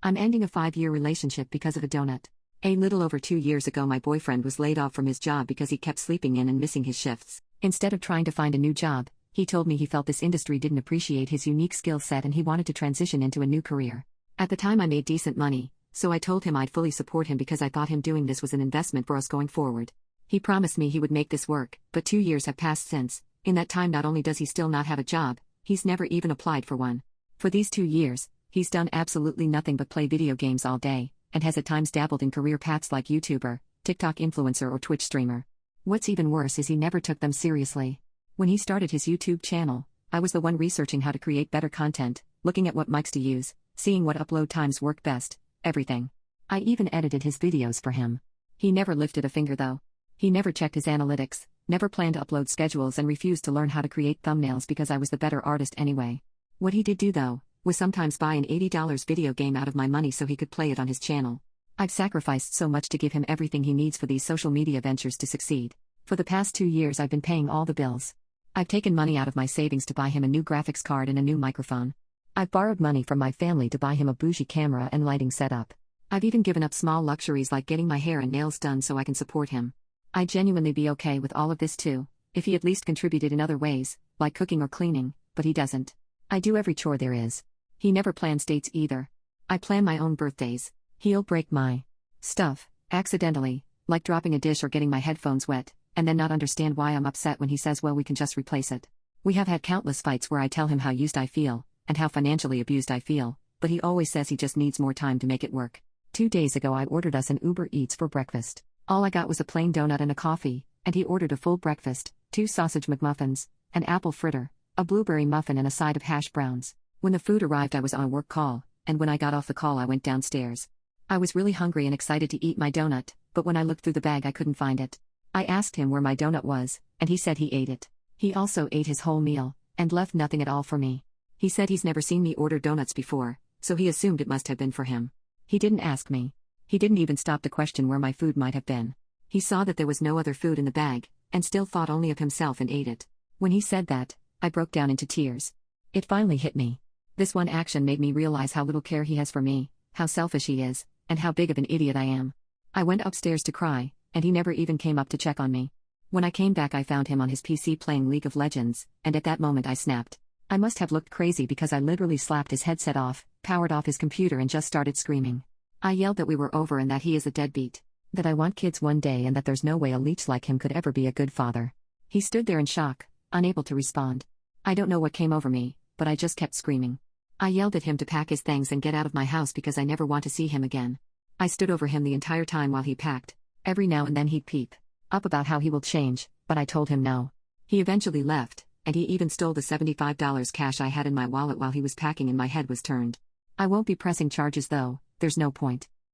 I'm ending a 5-year relationship because of a donut. A little over 2 years ago, my boyfriend was laid off from his job because he kept sleeping in and missing his shifts. Instead of trying to find a new job, he told me he felt this industry didn't appreciate his unique skill set and he wanted to transition into a new career. At the time, I made decent money, so I told him I'd fully support him because I thought him doing this was an investment for us going forward. He promised me he would make this work, but 2 years have passed since. In that time, not only does he still not have a job, he's never even applied for one. For these 2 years, he's done absolutely nothing but play video games all day, and has at times dabbled in career paths like YouTuber, TikTok influencer or Twitch streamer. What's even worse is he never took them seriously. When he started his YouTube channel, I was the one researching how to create better content, looking at what mics to use, seeing what upload times work best, everything. I even edited his videos for him. He never lifted a finger though. He never checked his analytics, never planned upload schedules and refused to learn how to create thumbnails because I was the better artist anyway. What he did do though, was sometimes buy an $80 video game out of my money so he could play it on his channel. I've sacrificed so much to give him everything he needs for these social media ventures to succeed. For the past 2 years I've been paying all the bills. I've taken money out of my savings to buy him a new graphics card and a new microphone. I've borrowed money from my family to buy him a bougie camera and lighting setup. I've even given up small luxuries like getting my hair and nails done so I can support him. I'd genuinely be okay with all of this too, if he at least contributed in other ways, like cooking or cleaning, but he doesn't. I do every chore there is. He never plans dates either. I plan my own birthdays. He'll break my stuff, accidentally, like dropping a dish or getting my headphones wet, and then not understand why I'm upset when he says, well, we can just replace it. We have had countless fights where I tell him how used I feel, and how financially abused I feel, but he always says he just needs more time to make it work. 2 days ago I ordered us an Uber Eats for breakfast. All I got was a plain donut and a coffee, and he ordered a full breakfast, 2 sausage McMuffins, an apple fritter, a blueberry muffin and a side of hash browns. When the food arrived I was on a work call, and when I got off the call I went downstairs. I was really hungry and excited to eat my donut, but when I looked through the bag I couldn't find it. I asked him where my donut was, and he said he ate it. He also ate his whole meal, and left nothing at all for me. He said he's never seen me order donuts before, so he assumed it must have been for him. He didn't ask me. He didn't even stop to question where my food might have been. He saw that there was no other food in the bag, and still thought only of himself and ate it. When he said that, I broke down into tears. It finally hit me. This one action made me realize how little care he has for me, how selfish he is, and how big of an idiot I am. I went upstairs to cry, and he never even came up to check on me. When I came back I found him on his PC playing League of Legends, and at that moment I snapped. I must have looked crazy because I literally slapped his headset off, powered off his computer and just started screaming. I yelled that we were over and that he is a deadbeat. That I want kids one day and that there's no way a leech like him could ever be a good father. He stood there in shock, unable to respond. I don't know what came over me, but I just kept screaming. I yelled at him to pack his things and get out of my house because I never want to see him again. I stood over him the entire time while he packed. Every now and then he'd peep up about how he will change, but I told him no. He eventually left, and he even stole the $75 cash I had in my wallet while he was packing and my head was turned. I won't be pressing charges though, there's no point.